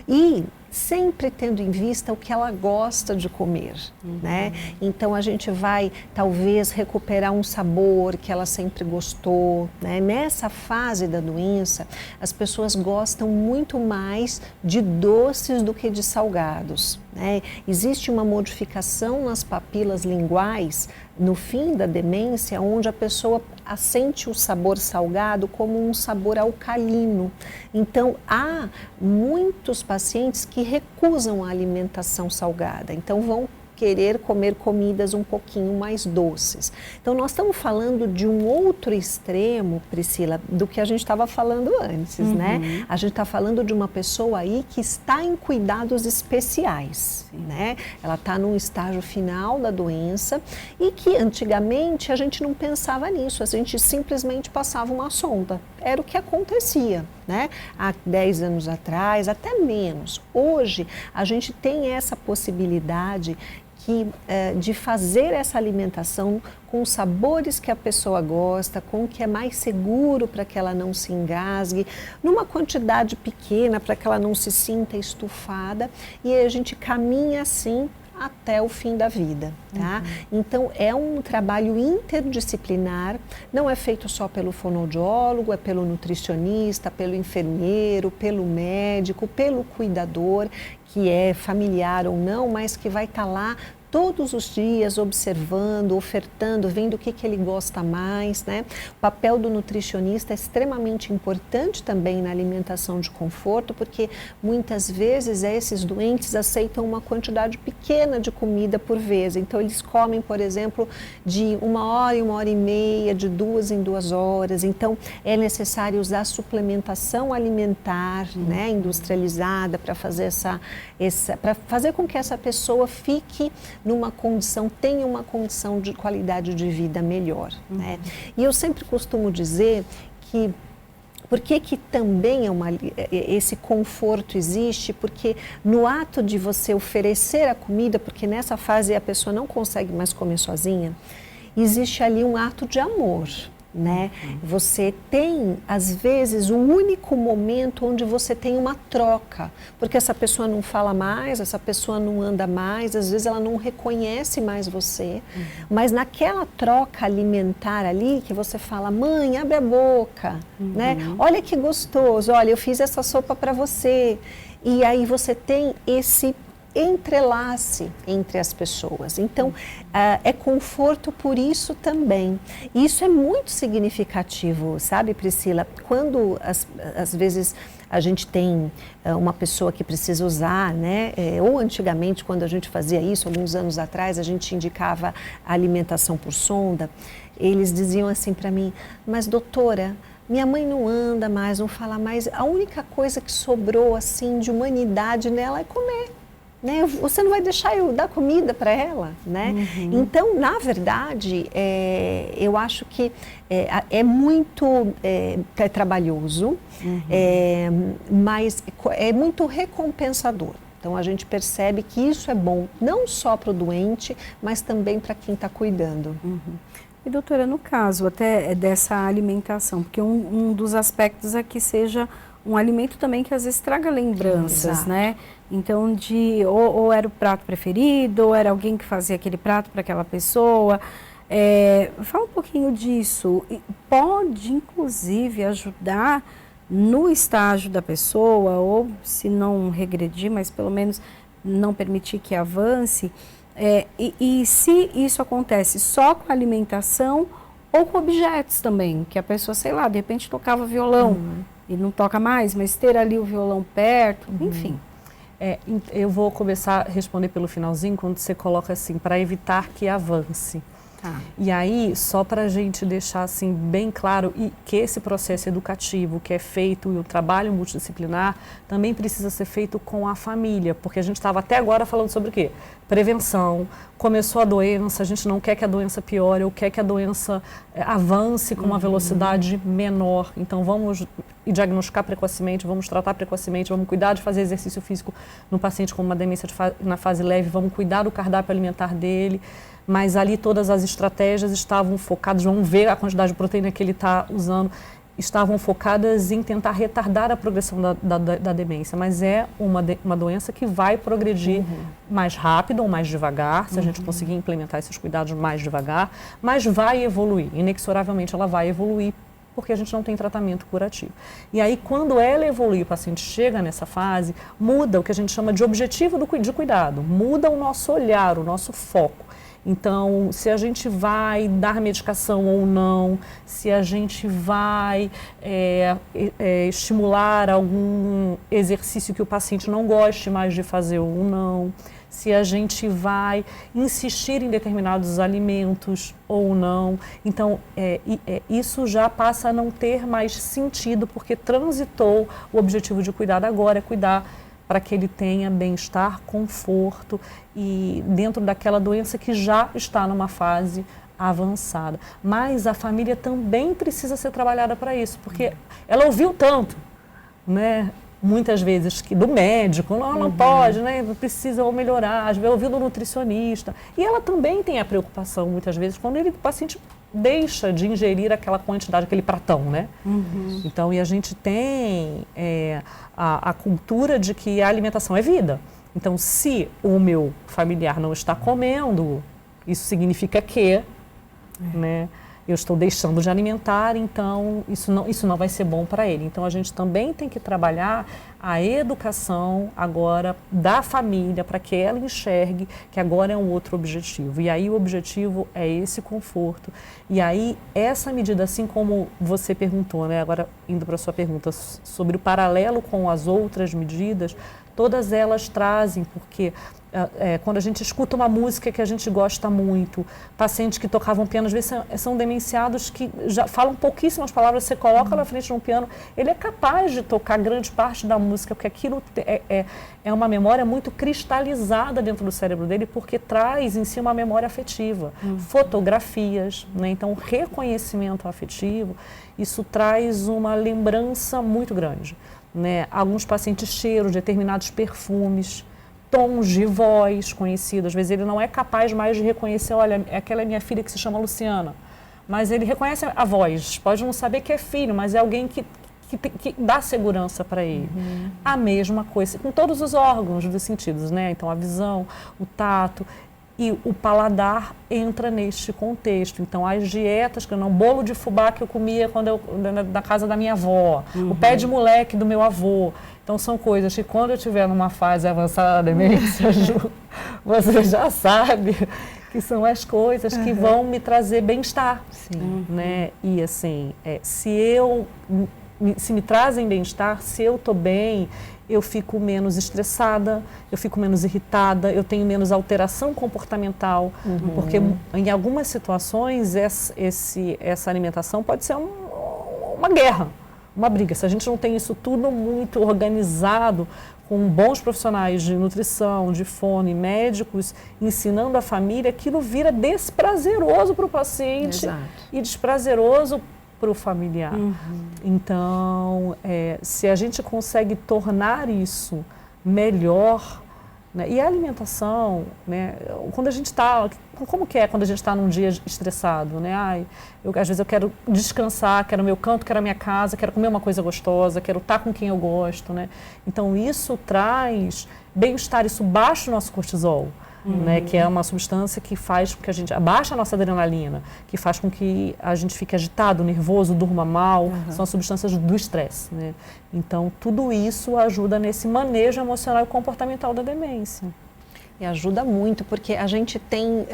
E sempre tendo em vista o que ela gosta de comer, né? Então a gente vai talvez recuperar um sabor que ela sempre gostou, né? Nessa fase da doença, as pessoas gostam muito mais de doces do que de salgados, né? Existe uma modificação nas papilas linguais no fim da demência, onde a pessoa sente o sabor salgado como um sabor alcalino. Então, há muitos pacientes que recusam a alimentação salgada, então vão querer comer comidas um pouquinho mais doces. Então, nós estamos falando de um outro extremo, Priscila, do que a gente estava falando antes, né? A gente está falando de uma pessoa aí que está em cuidados especiais, né? Ela está num estágio final da doença e que antigamente a gente não pensava nisso, a gente simplesmente passava uma sonda. Era o que acontecia, né? Há 10 anos atrás, até menos. Hoje, a gente tem essa possibilidade de fazer essa alimentação com os sabores que a pessoa gosta, com o que é mais seguro para que ela não se engasgue, numa quantidade pequena para que ela não se sinta estufada, e a gente caminha assim até o fim da vida, tá? Então, é um trabalho interdisciplinar, não é feito só pelo fonoaudiólogo, é pelo nutricionista, pelo enfermeiro, pelo médico, pelo cuidador, que é familiar ou não, mas que vai estar lá todos os dias observando, ofertando, vendo o que ele gosta mais, né? O papel do nutricionista é extremamente importante também na alimentação de conforto, porque muitas vezes esses doentes aceitam uma quantidade pequena de comida por vez. Então, eles comem, por exemplo, de 1 hora em 1h30, de 2 em 2 horas. Então, é necessário usar suplementação alimentar, né, industrializada, para fazer para fazer com que essa pessoa fique tenha uma condição de qualidade de vida melhor, né? E eu sempre costumo dizer que por que também esse conforto existe? Porque no ato de você oferecer a comida, porque nessa fase a pessoa não consegue mais comer sozinha, existe ali um ato de amor, né? Você tem, às vezes, um único momento onde você tem uma troca, porque essa pessoa não fala mais, essa pessoa não anda mais, às vezes ela não reconhece mais você, mas naquela troca alimentar ali, que você fala, mãe, abre a boca, né? Olha que gostoso, olha, eu fiz essa sopa para você, e aí você tem esse entrelace entre as pessoas. Então, é conforto por isso também. E isso é muito significativo, sabe, Priscila? Quando, às vezes, a gente tem uma pessoa que precisa usar, né? Ou antigamente, quando a gente fazia isso, alguns anos atrás, a gente indicava a alimentação por sonda, eles diziam assim para mim, mas doutora, minha mãe não anda mais, não fala mais, a única coisa que sobrou assim de humanidade nela é comer. Né? Você não vai deixar eu dar comida para ela, né? Então, na verdade, eu acho que é muito trabalhoso, mas é muito recompensador. Então a gente percebe que isso é bom não só para o doente, mas também para quem está cuidando. E doutora, no caso até dessa alimentação, porque um dos aspectos é que seja um alimento também que às vezes traga lembranças, Exato. né? Então ou era o prato preferido, ou era alguém que fazia aquele prato para aquela pessoa. Fala um pouquinho disso. Pode inclusive ajudar no estágio da pessoa, ou se não regredir, mas pelo menos não permitir que avance. E se isso acontece só com a alimentação ou com objetos também, que a pessoa, sei lá, de repente tocava violão e não toca mais, mas ter ali o violão perto, enfim. Eu vou começar a responder pelo finalzinho, quando você coloca assim, para evitar que avance. E aí, só para a gente deixar assim bem claro que esse processo educativo que é feito e o trabalho multidisciplinar também precisa ser feito com a família, porque a gente estava até agora falando sobre o quê? Prevenção, começou a doença, a gente não quer que a doença piore, ou quer que a doença avance com uma velocidade menor. Então vamos diagnosticar precocemente, vamos tratar precocemente, vamos cuidar de fazer exercício físico no paciente com uma demência na fase leve, vamos cuidar do cardápio alimentar dele. Mas ali todas as estratégias estavam focadas, vamos ver a quantidade de proteína que ele está usando, estavam focadas em tentar retardar a progressão da demência. Mas é uma doença que vai progredir mais rápido ou mais devagar, se a gente conseguir implementar esses cuidados mais devagar, mas vai evoluir, inexoravelmente ela vai evoluir, porque a gente não tem tratamento curativo. E aí, quando ela evolui, o paciente chega nessa fase, muda o que a gente chama de objetivo de cuidado, muda o nosso olhar, o nosso foco. Então, se a gente vai dar medicação ou não, se a gente vai estimular algum exercício que o paciente não goste mais de fazer ou não, se a gente vai insistir em determinados alimentos ou não. Então, isso já passa a não ter mais sentido, porque transitou o objetivo de cuidado agora, é cuidar para que ele tenha bem-estar, conforto e dentro daquela doença que já está numa fase avançada. Mas a família também precisa ser trabalhada para isso, porque ela ouviu tanto, né? Muitas vezes que do médico, não pode, né? Precisa melhorar, às vezes ouviu do nutricionista. E ela também tem a preocupação, muitas vezes, quando o paciente deixa de ingerir aquela quantidade, aquele pratão, né? Então, e a gente tem a cultura de que a alimentação é vida. Então, se o meu familiar não está comendo, isso significa que, né, eu estou deixando de alimentar, então isso não vai ser bom para ele. Então, a gente também tem que trabalhar a educação agora da família para que ela enxergue que agora é um outro objetivo. E aí o objetivo é esse conforto. E aí essa medida, assim como você perguntou, né, agora indo para a sua pergunta sobre o paralelo com as outras medidas, todas elas trazem, porque quando a gente escuta uma música que a gente gosta muito, pacientes que tocavam piano, às vezes são demenciados que já falam pouquíssimas palavras, você coloca na frente de um piano, ele é capaz de tocar grande parte da música, porque aquilo é uma memória muito cristalizada dentro do cérebro dele, porque traz em si uma memória afetiva. Fotografias, né? Então o reconhecimento afetivo, isso traz uma lembrança muito grande, né? Alguns pacientes cheiros, determinados perfumes, tons de voz conhecidos. Às vezes ele não é capaz mais de reconhecer, olha, aquela é minha filha que se chama Luciana, mas ele reconhece a voz, pode não saber que é filho, mas é alguém que dá segurança para ele. A mesma coisa com todos os órgãos dos sentidos, né? Então a visão, o tato e o paladar entra neste contexto. Então as dietas, bolo de fubá que eu comia na casa da minha avó, o pé de moleque do meu avô. Então são coisas que quando eu estiver numa fase avançada da demência, Ju, você já sabe que são as coisas que vão me trazer bem-estar, né? E assim, se me trazem bem-estar, se eu estou bem, eu fico menos estressada, eu fico menos irritada, eu tenho menos alteração comportamental, porque em algumas situações essa alimentação pode ser uma guerra, uma briga. Se a gente não tem isso tudo muito organizado, com bons profissionais de nutrição, de fono, médicos, ensinando a família, aquilo vira desprazeroso para o paciente. Exato. E desprazeroso para o familiar. Então, se a gente consegue tornar isso melhor, né? E a alimentação, né? Quando a gente está, como que é quando a gente está num dia estressado, né? Às vezes eu quero descansar, quero meu canto, quero a minha casa, quero comer uma coisa gostosa, quero estar com quem eu gosto, né? Então isso traz bem-estar, isso baixa o nosso cortisol. Né, que é uma substância que faz com que a gente abaixa a nossa adrenalina, que faz com que a gente fique agitado, nervoso, durma mal, são as substâncias do estresse, né? Então tudo isso ajuda nesse manejo emocional e comportamental da demência. E ajuda muito, porque a gente tem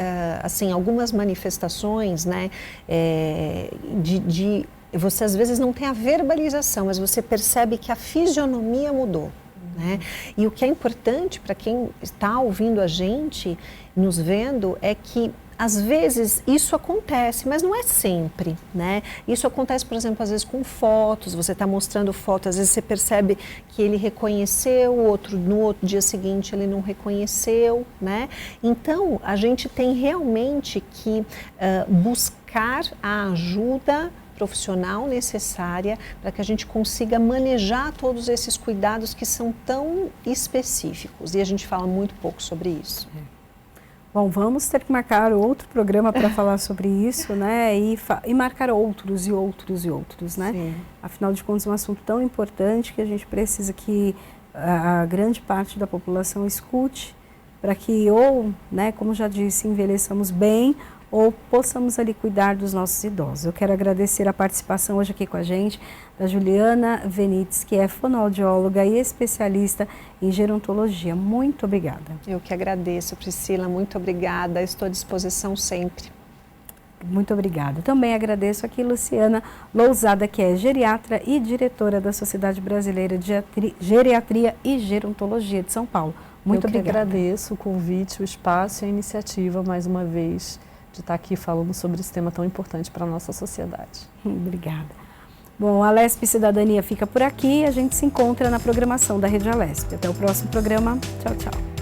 assim, algumas manifestações, né, você às vezes não tem a verbalização, mas você percebe que a fisionomia mudou. Né? E o que é importante para quem está ouvindo a gente, nos vendo, é que às vezes isso acontece, mas não é sempre, né? Isso acontece, por exemplo, às vezes com fotos, você está mostrando foto, às vezes você percebe que ele reconheceu, no outro dia seguinte ele não reconheceu, né? Então, a gente tem realmente que buscar a ajuda profissional necessária para que a gente consiga manejar todos esses cuidados que são tão específicos. E a gente fala muito pouco sobre isso. Bom, vamos ter que marcar outro programa para falar sobre isso, né? E marcar outros e outros e outros, né? Sim. Afinal de contas, é um assunto tão importante que a gente precisa que a grande parte da população escute para que ou, né, como já disse, envelheçamos bem ou possamos ali cuidar dos nossos idosos. Eu quero agradecer a participação hoje aqui com a gente da Juliana Venites, que é fonoaudióloga e especialista em gerontologia. Muito obrigada. Eu que agradeço, Priscila, muito obrigada, estou à disposição sempre. Muito obrigada. Também agradeço aqui Luciana Lousada, que é geriatra e diretora da Sociedade Brasileira de Geriatria e Gerontologia de São Paulo. Muito obrigada. Eu que agradeço o convite, o espaço e a iniciativa, mais uma vez, de estar aqui falando sobre esse tema tão importante para a nossa sociedade. Obrigada. Bom, a Alesp Cidadania fica por aqui. A gente se encontra na programação da Rede Alesp. Até o próximo programa. Tchau, tchau.